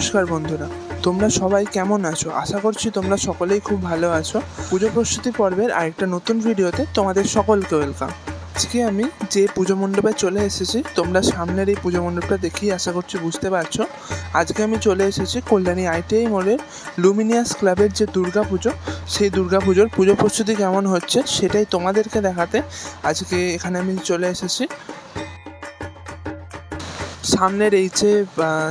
নমস্কার বন্ধুরা, তোমরা সবাই কেমন আছো? আশা করছি তোমরা সকলেই খুব ভালো আছো। পুজো প্রস্তুতি পর্বের আরেকটা নতুন ভিডিওতে তোমাদের সকলকে ওয়েলকাম। আজকে আমি যে পুজো মণ্ডপে চলে এসেছি, তোমরা সামনের এই পুজো মণ্ডপটা দেখেই আশা করছি বুঝতে পারছো। আজকে আমি চলে এসেছি কল্যাণী ITI মোড়ের লুমিনিয়াস ক্লাবের যে দুর্গা পুজো, সেই দুর্গা পুজোর পুজো প্রস্তুতি কেমন হচ্ছে সেটাই তোমাদেরকে দেখাতে আজকে এখানে আমি চলে এসেছি। সামনের এই যে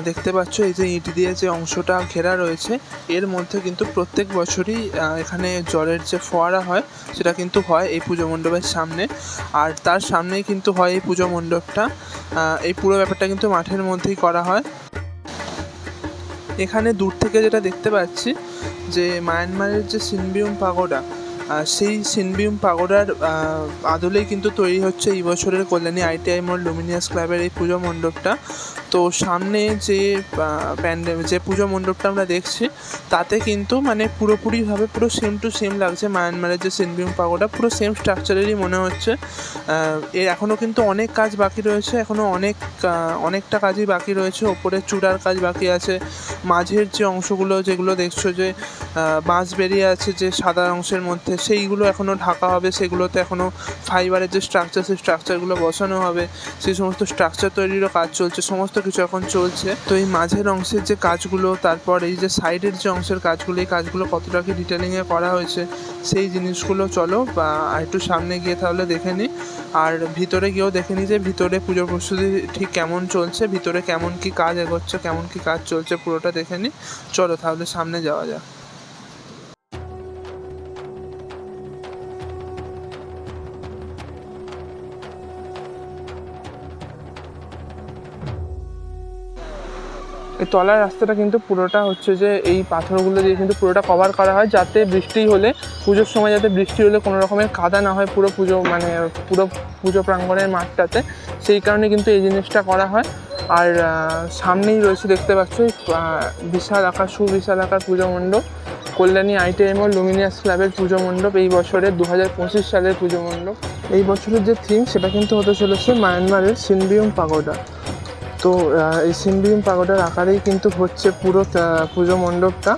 দেখতে পাচ্ছ, এই যে ইট দিয়ে যে অংশটা ঘেরা রয়েছে, এর মধ্যে কিন্তু প্রত্যেক বছরই এখানে জলের যে ফোয়ারা হয় সেটা কিন্তু হয় এই পুজো মণ্ডপের সামনে। আর তার সামনেই কিন্তু হয় এই পুজো মণ্ডপটা। এই পুরো ব্যাপারটা কিন্তু মাঠের মধ্যেই করা হয়। এখানে দূর থেকে যেটা দেখতে পাচ্ছি যে মায়ানমারের যে সিনবিউম পাগোডা, সেই সিনবিউম পাগোডার আদলেই কিন্তু তৈরি হচ্ছে এই বছরের কল্যাণী ITI মোড় লুমিনিয়াস ক্লাবের এই পুজো মণ্ডপটা। তো সামনে যে যে পুজো মণ্ডপটা আমরা দেখছি, তাতে কিন্তু মানে পুরোপুরিভাবে পুরো সেম টু সেম লাগছে মায়ানমারের যে সিনবিউম পাগোডা, পুরো সেম স্ট্রাকচারেরই মনে হচ্ছে। এর এখনও কিন্তু অনেক কাজ বাকি রয়েছে, এখনও অনেকটা কাজই বাকি রয়েছে। ওপরের চূড়ার কাজ বাকি আছে, মাঝের যে অংশগুলো যেগুলো দেখছো যে বাঁশ বেরিয়ে আছে যে সাদা অংশের মধ্যে, সেইগুলো এখনও ঢাকা হবে, সেগুলোতে এখনও ফাইবারের যে স্ট্রাকচার, সেই স্ট্রাকচারগুলো বসানো হবে। সেই সমস্ত স্ট্রাকচার তৈরিরও কাজ চলছে, সমস্ত কিছু এখন চলছে। তো এই মাঝের অংশের যে কাজগুলো, তারপর এই যে সাইডের যে অংশের কাজগুলো, এই কাজগুলো কতটা কি ডিটেলিংয়ে করা হয়েছে সেই জিনিসগুলো চলো বা একটু সামনে গিয়ে তাহলে দেখে নিই। আর ভিতরে গিয়েও দেখে নিই যে ভিতরে পুজো প্রস্তুতি ঠিক কেমন চলছে, ভিতরে কেমন কি কাজ এগোচ্ছে, কেমন কি কাজ চলছে, পুরোটা দেখে নিই। চলো তাহলে সামনে যাওয়া যাক। এই তলার রাস্তাটা কিন্তু পুরোটা হচ্ছে যে এই পাথরগুলো দিয়ে কিন্তু পুরোটা কভার করা হয়, যাতে বৃষ্টি হলে, পুজোর সময় যাতে বৃষ্টি হলে কোনো রকমের কাদা না হয় পুরো পুজো প্রাঙ্গণের মাঠটাতে। সেই কারণে কিন্তু এই জিনিসটা করা হয়। আর সামনেই রয়েছে দেখতে পাচ্ছ সুবিশাল আকার পুজো মণ্ডপ, কল্যাণী ITI মোড় লুমিনিয়াস ক্লাবের পুজো মণ্ডপ, এই বছরের 2025 সালের পুজো মণ্ডপ। এই বছরের যে থিম সেটা কিন্তু হতে চলেছে মায়ানমারের সিনবিউম পাগোডা। তো এই সিনবিউম পাগোডার আকারেই কিন্তু হচ্ছে পুরো পুজো মণ্ডপটা।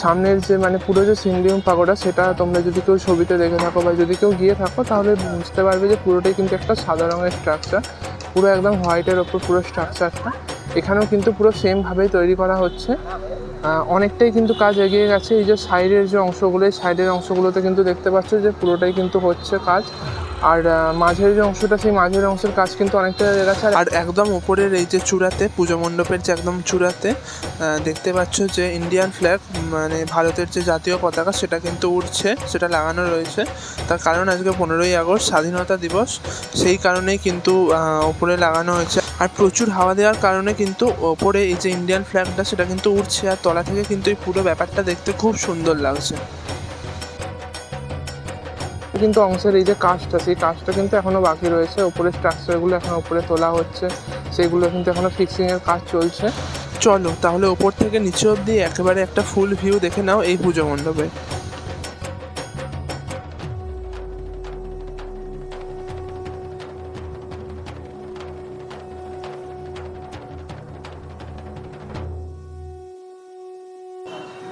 সামনের যে পুরো যে সিনবিউম পাগোডা, সেটা তোমরা যদি কেউ ছবিতে দেখে থাকো বা যদি কেউ গিয়ে থাকো তাহলে বুঝতে পারবে যে পুরোটাই কিন্তু একটা সাদা রঙের স্ট্রাকচার, পুরো একদম হোয়াইটের ওপর পুরো স্ট্রাকচারটা। এখানেও কিন্তু পুরো সেমভাবেই তৈরি করা হচ্ছে। অনেকটাই কিন্তু কাজ এগিয়ে গেছে। এই যে সাইডের যে অংশগুলো, এই সাইডের অংশগুলোতে কিন্তু দেখতে পাচ্ছ যে পুরোটাই কিন্তু হচ্ছে কাজ। আর মাঝের যে অংশটা, সেই মাঝের অংশের কাজ কিন্তু অনেকটা হয়ে গেছে। আর একদম উপরের এই যে চূড়াতে, পুজো মণ্ডপের যে একদম চূড়াতে দেখতে পাচ্ছ যে ইন্ডিয়ান ফ্ল্যাগ, মানে ভারতের যে জাতীয় পতাকা, সেটা কিন্তু উড়ছে, সেটা লাগানো রয়েছে। তার কারণ আজকে 15ই আগস্ট স্বাধীনতা দিবস, সেই কারণেই কিন্তু ওপরে লাগানো হয়েছে। আর প্রচুর হাওয়া দেওয়ার কারণে কিন্তু ওপরে এই যে ইন্ডিয়ান ফ্ল্যাগটা, সেটা কিন্তু উড়ছে। আর তলা থেকে কিন্তু এই পুরো ব্যাপারটা দেখতে খুব সুন্দর লাগছে। কিন্তু অংশের এই যে কাজটা, সেই কাজটা কিন্তু এখনো বাকি রয়েছে। উপরের স্ট্রাকচারগুলো এখন উপরে তোলা হচ্ছে, সেগুলো কিন্তু এখনো ফিক্সিংয়ের কাজ চলছে। চলো তাহলে ওপর থেকে নিচে অবধি একেবারে একটা ফুল ভিউ দেখে নাও এই পুজো মণ্ডপে।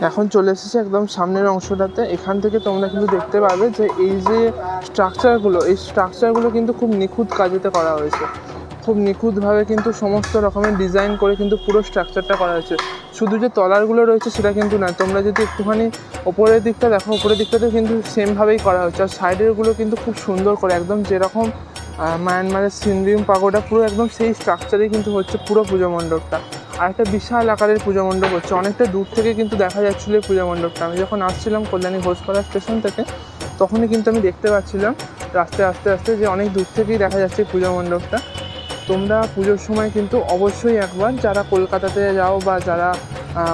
এখন চলে এসেছে একদম সামনের অংশটাতে। এখান থেকে তোমরা কিন্তু দেখতে পাবে যে এই যে স্ট্রাকচারগুলো কিন্তু খুব নিখুঁত কাজেতে করা হয়েছে। খুব নিখুঁতভাবে কিন্তু সমস্ত রকমের ডিজাইন করে কিন্তু পুরো স্ট্রাকচারটা করা হয়েছে। শুধু যে তলারগুলো রয়েছে সেটা কিন্তু না, তোমরা যদি একটুখানি ওপরের দিকটা দেখো, ওপরের দিকটাতে কিন্তু সেমভাবেই করা হচ্ছে। আর সাইডেরগুলো কিন্তু খুব সুন্দর করে, একদম যেরকম মায়ানমারের সিনবিউম পাগোডা, পুরো একদম সেই স্ট্রাকচারেই কিন্তু হচ্ছে পুরো পুজো মণ্ডপটা। আর একটা বিশাল আকারের পুজো মণ্ডপ হচ্ছে, অনেকটা দূর থেকে কিন্তু দেখা যাচ্ছিলো এই পুজো মণ্ডপটা। আমি যখন আসছিলাম কল্যাণী ঘোষপাড়া স্টেশন থেকে, তখনই কিন্তু আমি দেখতে পাচ্ছিলাম রাস্তায় আস্তে আস্তে যে অনেক দূর থেকেই দেখা যাচ্ছে পুজো মণ্ডপটা। তোমরা পুজোর সময় কিন্তু অবশ্যই একবার, যারা কলকাতাতে যাও বা যারা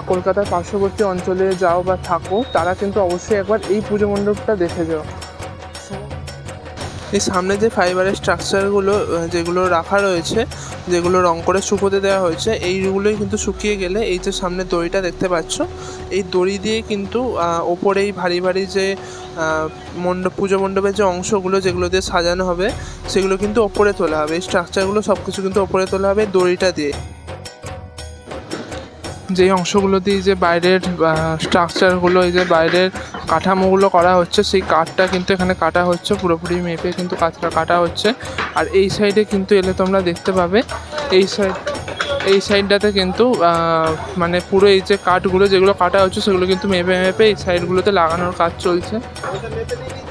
কলকাতার পার্শ্ববর্তী অঞ্চলে যাও বা থাকো, তারা কিন্তু অবশ্যই একবার এই পুজো মণ্ডপটা দেখে যাও। এই সামনে যে ফাইবারের স্ট্রাকচারগুলো যেগুলো রাখা রয়েছে, যেগুলো রং করে শুকোতে দেওয়া হয়েছে, এইগুলোই কিন্তু শুকিয়ে গেলে এই যে সামনে দড়িটা দেখতে পাচ্ছ, এই দড়ি দিয়ে কিন্তু ওপরেই ভারী ভারী যে পুজো মণ্ডপের যে অংশগুলো যেগুলো দিয়ে সাজানো হবে, সেগুলো কিন্তু ওপরে তোলা হবে। এই স্ট্রাকচারগুলো সব কিছু কিন্তু ওপরে তোলা হবে দড়িটা দিয়ে। যেই অংশগুলো দিয়ে যে বাইরের স্ট্রাকচারগুলো, এই যে বাইরের কাঠামোগুলো করা হচ্ছে, সেই কাঠটা কিন্তু এখানে কাটা হচ্ছে, পুরোপুরি মেপে কিন্তু কাঠটা কাটা হচ্ছে। আর এই সাইডে কিন্তু এলে তোমরা দেখতে পাবে এই সাইডটাতে কিন্তু মানে পুরো এই যে কাঠগুলো যেগুলো কাটা হচ্ছে সেগুলো কিন্তু মেপে মেপে এই সাইডগুলোতে লাগানোর কাজ চলছে।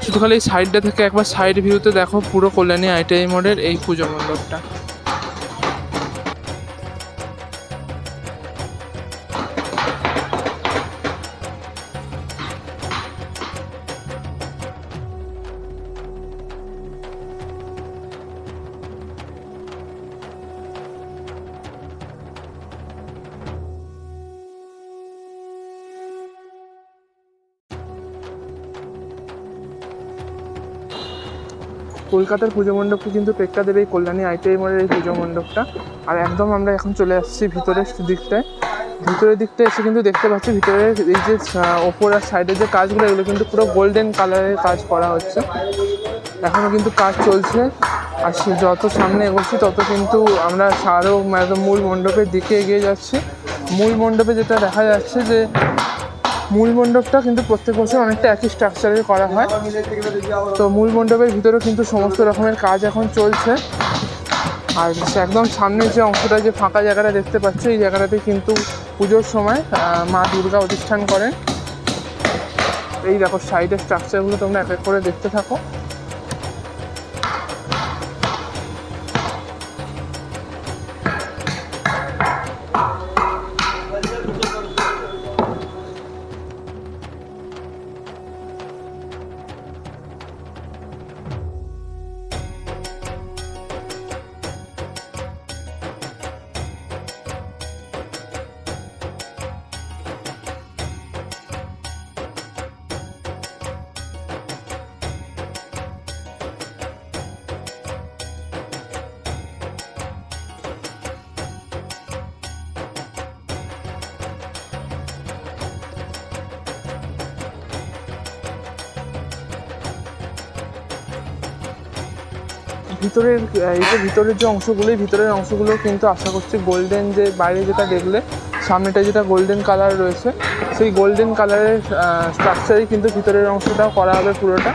শুধু খালি এই সাইডটা থেকে একবার সাইড ভিউতে দেখো পুরো কল্যাণী আইটিআই মোড়ের এই পুজো মণ্ডপটা। কলকাতার পুজো মণ্ডপকে কিন্তু টেক্কা দেবে এই কল্যাণী আইটিআই মোড়ের এই পুজো মণ্ডপটা। আর একদম আমরা এখন চলে আসছি ভিতরের দিকটায় এসে কিন্তু দেখতে পাচ্ছি ভিতরের এই যে ওপর আর সাইডের যে কাজগুলো, এগুলো কিন্তু পুরো গোল্ডেন কালারের কাজ করা হচ্ছে। এখনও কিন্তু কাজ চলছে। আর যত সামনে এগোচ্ছি তত কিন্তু আমরা আরও একদম মূল মণ্ডপের দিকে এগিয়ে যাচ্ছি। মূল মণ্ডপে যেটা দেখা যাচ্ছে যে মূল মণ্ডপটা কিন্তু প্রত্যেক বছর অনেকটা একই স্ট্রাকচারের করা হয়। তো মূল মণ্ডপের ভিতরেও কিন্তু সমস্ত রকমের কাজ এখন চলছে। আর একদম সামনের যে অংশটা, যে ফাঁকা জায়গাটা দেখতে পাচ্ছ, এই জায়গাটাতে কিন্তু পুজোর সময় মা দুর্গা অধিষ্ঠান করেন। এই দেখো সাইডের স্ট্রাকচারগুলো তোমরা এক এক করে দেখতে থাকো। ভিতরের যে অংশগুলো, ভিতরের অংশগুলো কিন্তু আশা করছি গোল্ডেন, যে বাইরে যেটা দেখলে সামনেটা যেটা গোল্ডেন কালার রয়েছে, সেই গোল্ডেন কালারের স্ট্রাকচারই কিন্তু ভিতরের অংশটাও করা হবে পুরোটা।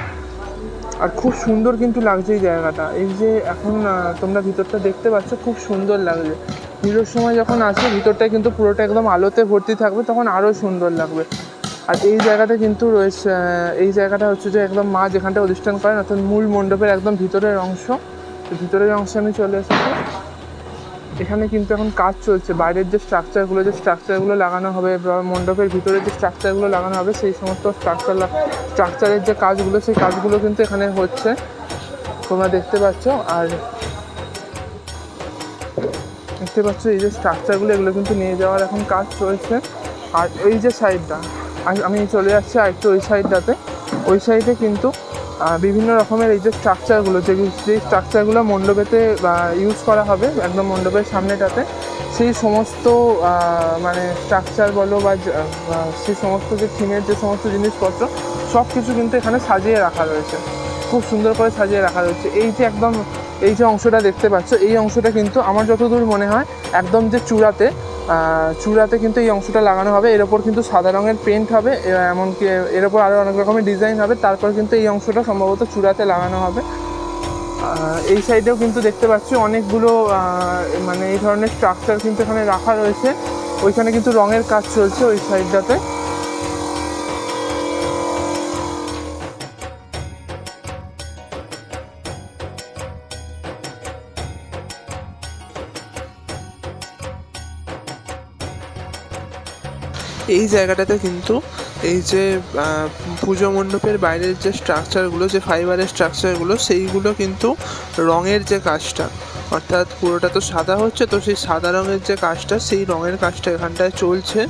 আর খুব সুন্দর কিন্তু লাগছে এই জায়গাটা। এই যে এখন তোমরা ভিতরটা দেখতে পাচ্ছ, খুব সুন্দর লাগছে। পুজোর সময় যখন আসবে ভিতরটায় কিন্তু পুরোটা একদম আলোতে ভর্তি থাকবে, তখন আরও সুন্দর লাগবে। আর এই জায়গাটা কিন্তু রয়েছে, এই জায়গাটা হচ্ছে যে একদম মা যেখানটা অধিষ্ঠান করেন, অর্থাৎ মূল মণ্ডপের একদম ভিতরের অংশে আমি চলে এসেছি। এখানে কিন্তু এখন কাজ চলছে। বাইরের যে স্ট্রাকচারগুলো লাগানো হবে, বা মণ্ডপের ভিতরে যে স্ট্রাকচারগুলো লাগানো হবে, সেই সমস্ত স্ট্রাকচারের যে কাজগুলো, সেই কাজগুলো কিন্তু এখানে হচ্ছে, তোমরা দেখতে পাচ্ছ। আর দেখতে পাচ্ছ এই যে স্ট্রাকচারগুলো, এগুলো কিন্তু নিয়ে যাওয়ার এখন কাজ চলছে। আর এই যে সাইডটা, আমি চলে যাচ্ছি আর একটু ওই সাইডে কিন্তু বিভিন্ন রকমের এই যে স্ট্রাকচারগুলো, যেই স্ট্রাকচারগুলো মণ্ডপেতে ইউজ করা হবে একদম মণ্ডপের সামনেটাতে, সেই সমস্ত মানে স্ট্রাকচার বলো বা সেই সমস্ত যে থিমের যে সমস্ত জিনিসপত্র, সব কিছু কিন্তু এখানে সাজিয়ে রাখা রয়েছে, খুব সুন্দর করে সাজিয়ে রাখা রয়েছে। এই যে অংশটা দেখতে পাচ্ছ, এই অংশটা কিন্তু আমার যতদূর মনে হয় একদম যে চূড়াতে কিন্তু এই অংশটা লাগানো হবে। এর ওপর কিন্তু সাদা রঙের পেন্ট হবে, এমনকি এর ওপর আরও অনেক রকমের ডিজাইন হবে। তারপর কিন্তু এই অংশটা সম্ভবত চূড়াতে লাগানো হবে। এই সাইডেও কিন্তু দেখতে পাচ্ছি অনেকগুলো মানে এই ধরনের স্ট্রাকচার কিন্তু এখানে রাখা রয়েছে। ওইখানে কিন্তু রঙের কাজ চলছে ওই সাইডটাতে। এই জায়গাটাতে কিন্তু এই যে পুজো মণ্ডপের বাইরের যে স্ট্রাকচারগুলো, যে ফাইবারের স্ট্রাকচারগুলো, সেইগুলো কিন্তু রঙের যে কাজটা, অর্থাৎ পুরোটা তো সাদা হচ্ছে, তো সেই সাদা রঙের যে কাজটা, সেই রঙের কাজটা এখানটায় চলছে।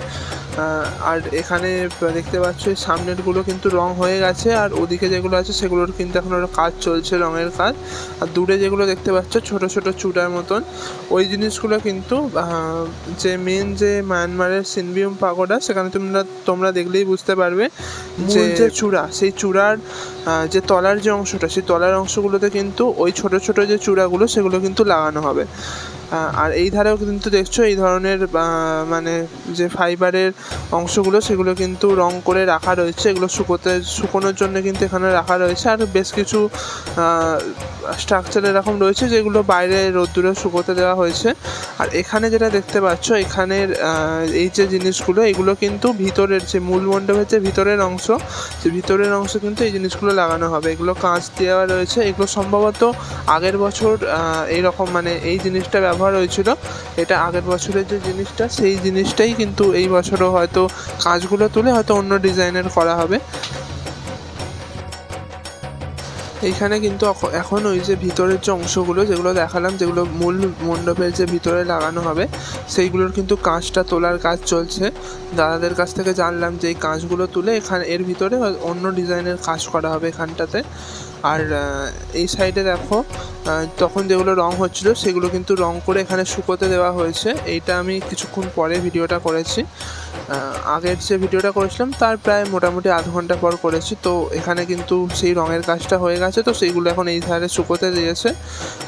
আর এখানে দেখতে পাচ্ছ এই সামনেরগুলো কিন্তু রং হয়ে গেছে, আর ওদিকে যেগুলো আছে সেগুলোর কিন্তু এখন কাজ চলছে, রঙের কাজ। আর দূরে যেগুলো দেখতে পাচ্ছ ছোট ছোট চূড়ার মতন, ওই জিনিসগুলো কিন্তু যে মেন যে মায়ানমারের সিনবিউম পাগোডা, সেখানে তোমরা দেখলেই বুঝতে পারবে যে চূড়া, সেই চূড়ার যে তলার যে অংশটা, সেই তলার অংশগুলোতে কিন্তু ওই ছোট ছোট যে চূড়াগুলো সেগুলো কিন্তু লাগানো হবে। আর এই ধারেও কিন্তু দেখছো এই ধরনের মানে যে ফাইবারের অংশগুলো সেগুলো কিন্তু রং করে রাখা রয়েছে, এগুলো শুকোনোর জন্য কিন্তু এখানে রাখা রয়েছে। আর বেশ কিছু স্ট্রাকচার এরকম রয়েছে যেগুলো বাইরে রোদ্দুরে শুকোতে দেওয়া হয়েছে। আর এখানে যেটা দেখতে পাচ্ছ, এখানের এই যে জিনিসগুলো, এগুলো কিন্তু ভিতরের যে মূল মণ্ডপের যে ভিতরের অংশ, যে ভিতরের অংশ কিন্তু এই জিনিসগুলো লাগানো হবে। এগুলো কাঁচ দেওয়া রয়েছে, এগুলো সম্ভবত আগের বছর এইরকম মানে এই জিনিসটা ব্যবহার হয়েছিল। এটা আগের বছরের যে জিনিসটা, সেই জিনিসটাই কিন্তু এই বছরও হয়তো কাঁচগুলো তুলে হয়তো অন্য ডিজাইনের করা হবে। এইখানে কিন্তু এখন ওই যে ভিতরের যে অংশগুলো যেগুলো দেখালাম, যেগুলো মূল মণ্ডপের যে ভিতরে লাগানো হবে, সেইগুলোর কিন্তু কাঁচটা তোলার কাজ চলছে। দাদাদের কাছ থেকে জানলাম যে এই কাঁচগুলো তুলে এর ভিতরে অন্য ডিজাইনের কাজ করা হবে এখানটাতে। আর এই সাইডে দেখো তখন যেগুলো রং হচ্ছিল সেগুলো কিন্তু রং করে এখানে শুকোতে দেওয়া হয়েছে। এইটা আমি কিছুক্ষণ পরে ভিডিওটা করেছি, আগের যে ভিডিওটা করেছিলাম তার প্রায় মোটামুটি আধ ঘন্টা পর করেছি। তো এখানে কিন্তু সেই রঙের কাজটা হয়ে গেছে, তো সেইগুলো এখন এই ধারে শুকোতে দিয়েছে।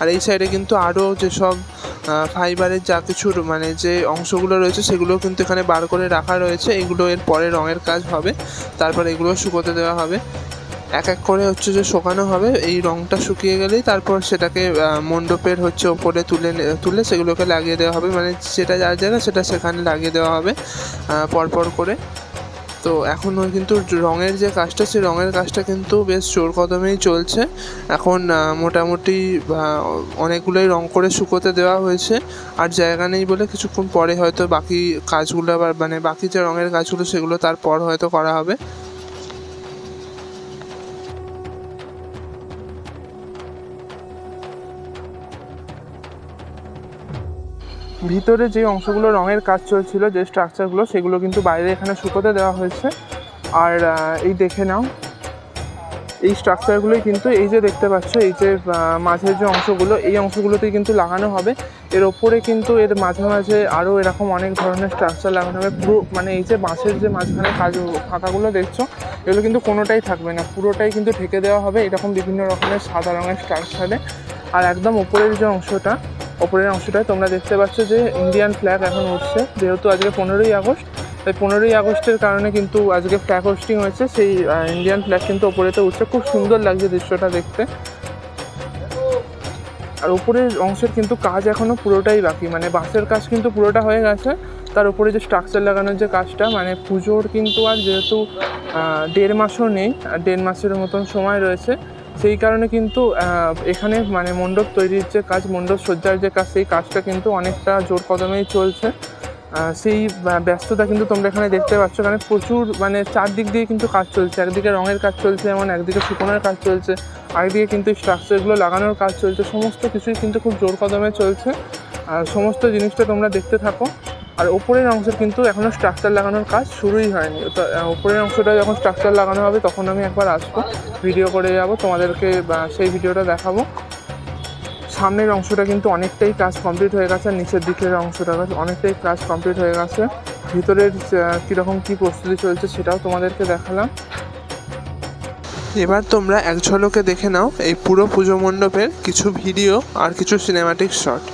আর এই সাইডে কিন্তু আরও যেসব ফাইবারের যা কিছু মানে যে অংশগুলো রয়েছে সেগুলো কিন্তু এখানে বার করে রাখা রয়েছে। এগুলো এর পরে রঙের কাজ হবে, তারপর এগুলো শুকোতে দেওয়া হবে। এক এক করে হচ্ছে যে শোকানো হবে। এই রঙটা শুকিয়ে গেলেই তারপর সেটাকে মণ্ডপের হচ্ছে ওপরে তুলে সেগুলোকে লাগিয়ে দেওয়া হবে, মানে সেটা যার জায়গা সেটা সেখানে লাগিয়ে দেওয়া হবে পরপর করে। তো এখনও কিন্তু রঙের যে কাজটা, সেই রঙের কাজটা কিন্তু বেশ জোর কদমেই চলছে। এখন মোটামুটি অনেকগুলোই রং করে শুকোতে দেওয়া হয়েছে। আর জায়গা নেই বলে কিছুক্ষণ পরে হয়তো বাকি কাজগুলো আবার মানে বাকি যে রঙের কাজগুলো সেগুলো তারপর হয়তো করা হবে। ভিতরে যে অংশগুলো রঙের কাজ চলছিল, যে স্ট্রাকচারগুলো, সেগুলো কিন্তু বাইরে এখানে শুকোতে দেওয়া হয়েছে। আর এই দেখে নাও, এই স্ট্রাকচারগুলোই কিন্তু এই যে দেখতে পাচ্ছ, এই যে মাঝের যে অংশগুলো, এই অংশগুলোতেই কিন্তু লাগানো হবে। এর ওপরে কিন্তু এর মাঝে মাঝে আরও এরকম অনেক ধরনের স্ট্রাকচার লাগানো হবে। পুরো মানে এই যে বাঁশের যে মাঝখানে ফাঁকাগুলো দেখছো, এগুলো কিন্তু কোনোটাই থাকবে না, পুরোটাই কিন্তু ঢেকে দেওয়া হবে এরকম বিভিন্ন রকমের সাদা রঙের স্ট্রাকচারে। আর একদম ওপরের যে ওপরের অংশটায় তোমরা দেখতে পাচ্ছ যে ইন্ডিয়ান ফ্ল্যাগ এখন উঠছে। যেহেতু আজকে 15ই আগস্ট, তাই 15ই আগস্টের কারণে কিন্তু আজকে ফ্ল্যাগ হোস্টিং হয়েছে। সেই ইন্ডিয়ান ফ্ল্যাগ কিন্তু ওপরেতে উঠছে, খুব সুন্দর লাগছে দৃশ্যটা দেখতে। আর উপরের অংশের কিন্তু কাজ এখনও পুরোটাই বাকি, মানে বাঁশের কাজ কিন্তু পুরোটা হয়ে গেছে। তার উপরে যে স্ট্রাকচার লাগানোর যে কাজটা, মানে পুজোর কিন্তু আর যেহেতু 1.5 মাসও নেই, আর 1.5 মাসের মতন সময় রয়েছে, সেই কারণে কিন্তু এখানে মানে মণ্ডপ তৈরির যে কাজ, মণ্ডপ সজ্জার যে কাজ, সেই কাজটা কিন্তু অনেকটা জোর কদমেই চলছে। সেই ব্যস্ততা কিন্তু তোমরা এখানে দেখতে পাচ্ছ। এখানে প্রচুর মানে চারদিক দিয়ে কিন্তু কাজ চলছে। একদিকে রঙের কাজ চলছে, যেমন একদিকে শুকনোর কাজ চলছে, আরেকদিকে কিন্তু স্ট্রাকচারগুলো লাগানোর কাজ চলছে। সমস্ত কিছুই কিন্তু খুব জোর কদমে চলছে। আর সমস্ত জিনিসটা তোমরা দেখতে থাকো। আর ওপরের অংশের কিন্তু এখনও স্ট্রাকচার লাগানোর কাজ শুরুই হয়নি। তো ওপরের অংশটা যখন স্ট্রাকচার লাগানো হবে তখন আমি একবার আসবো, ভিডিও করে যাবো, তোমাদেরকে সেই ভিডিওটা দেখাবো। সামনের অংশটা কিন্তু অনেকটাই কাজ কমপ্লিট হয়ে গেছে, আর নিচের দিকের অংশটা অনেকটাই কাজ কমপ্লিট হয়ে গেছে। ভিতরের কীরকম কী প্রস্তুতি চলছে সেটাও তোমাদেরকে দেখালাম। এবার তোমরা এক ঝলকে দেখে নাও এই পুরো পুজো মণ্ডপের কিছু ভিডিও আর কিছু সিনেম্যাটিক শট।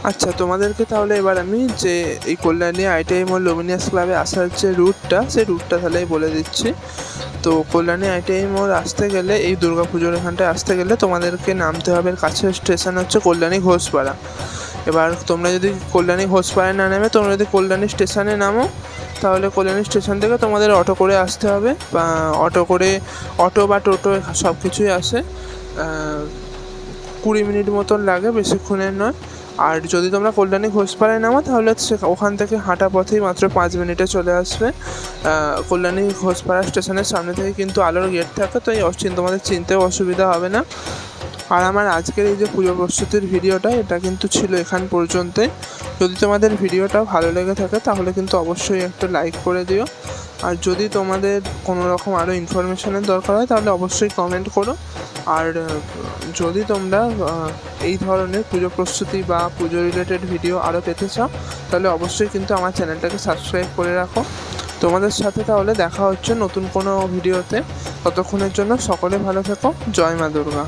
আচ্ছা, তোমাদেরকে তাহলে এবার আমি যে এই কল্যাণী আইটিআই মোড় লুমিনিয়াস ক্লাবে আসার যে রুটটা, সেই রুটটা তাহলে বলে দিচ্ছি। তো কল্যাণী আইটিআই মোড় আসতে গেলে, এই দুর্গা পুজোর এখানটায় আসতে গেলে তোমাদেরকে নামতে হবে, কাছের স্টেশন হচ্ছে কল্যাণী ঘোষপাড়া। এবার তোমরা যদি কল্যাণী ঘোষপাড়ায় না নেমে তোমরা যদি কল্যাণী স্টেশনে নামো, তাহলে কল্যাণী স্টেশন থেকে তোমাদের অটো করে আসতে হবে, বা অটো বা টোটো সব কিছুই আসে। 20 মিনিট মতন লাগে, বেশিক্ষণের নয়। আর যদি তোমরা কল্যাণী ঘোষপাড়ায় নামো তাহলে ওখান থেকে হাঁটা পথেই মাত্র 5 মিনিটে চলে আসবে। কল্যাণী ঘোষপাড়া স্টেশনের সামনে থেকে কিন্তু আলোর গেট থাকে, তো তোমাদের চিনতেও অসুবিধা হবে না। আর আমার আজকের এই যে পুজো প্রস্তুতির ভিডিওটা, এটা কিন্তু ছিল এখান পর্যন্তই। যদি তোমাদের ভিডিওটা ভালো লেগে থাকে তাহলে কিন্তু অবশ্যই একটা লাইক করে দিও। আর যদি তোমাদের কোনো রকম আরও ইনফরমেশনের দরকার হয় তাহলে অবশ্যই কমেন্ট করো। আর যদি তোমরা এই ধরনের পুজো প্রস্তুতি বা পুজো রিলেটেড ভিডিও আরও পেতে চাও তাহলে অবশ্যই কিন্তু আমার চ্যানেলটাকে সাবস্ক্রাইব করে রাখো। তোমাদের সাথে তাহলে দেখা হচ্ছে নতুন কোনো ভিডিওতে। ততক্ষণের জন্য সকলে ভালো থেকো। জয় মা দুর্গা।